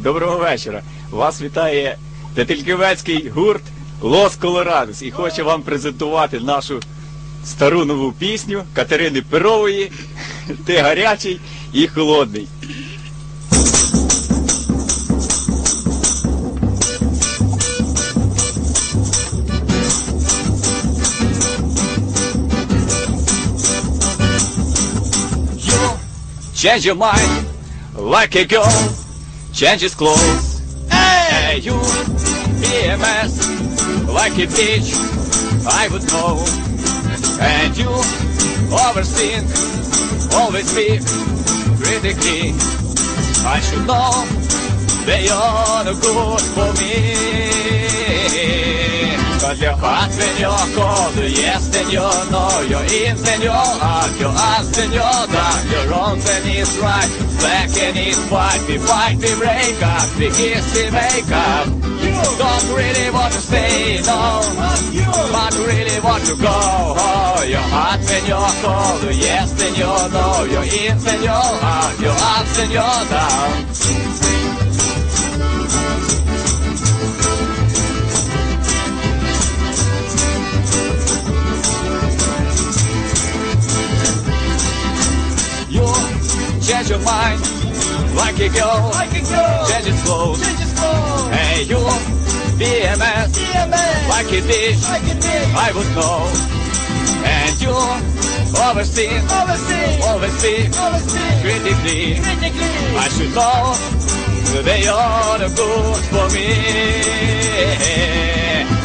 Доброго вечора. Вас вітає Тетельківецький гурт Лос Колорадос і хоче вам презентувати нашу стару нову пісню Катерини Перової «Ти гарячий і холодний». Change your mind like a girl changes clothes. Hey, you be a mess like a bitch, I would know. And you overthink, always speak critically. I should know that you're no good for me. Cause your heart when you're cold, yes then you know. You're in then you're out, you're up then you're down. You're wrong then it's right, black and it's white. We fight, we break up, we kiss, we make up. You don't really want to stay, no, but really want to go. Oh, your heart when you're cold, yes then you know. You're in then you're out, you're up then you're down. Change your mind like a girl, change its clothes. Hey, you be a mess like a dish, I would know. And you overthink, always speak critically. I should know that you're no good for me.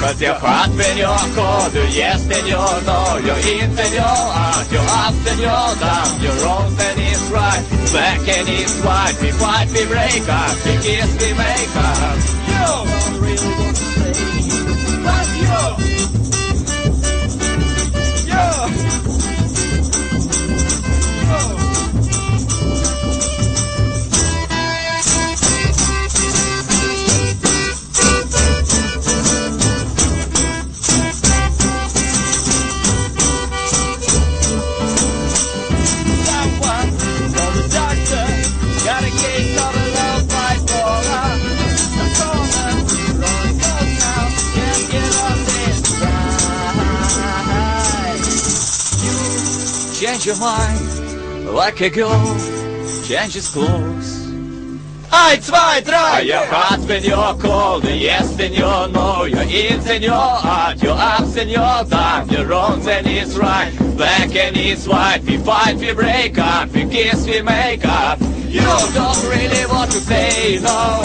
Cause your heart when you're cold, yes then you know. You're in then you're out, you're up then you're down. You're wrong then it's right, black and it's white. We fight, we break up, we kiss, we make up. You don't really want to say, but you. Change your mind like a girl changes clothes. Ein, zwei, drei! Your heart when you're cold, yes then you know. You're in then you're out, you're up then you're down. You're wrong then it's right, black and it's white. We fight, we break up, we kiss, we make up. You don't really want to stay, no,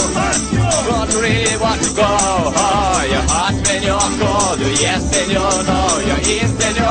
don't really want to go. Oh, your heart when you're cold, yes then you know. You're in then you're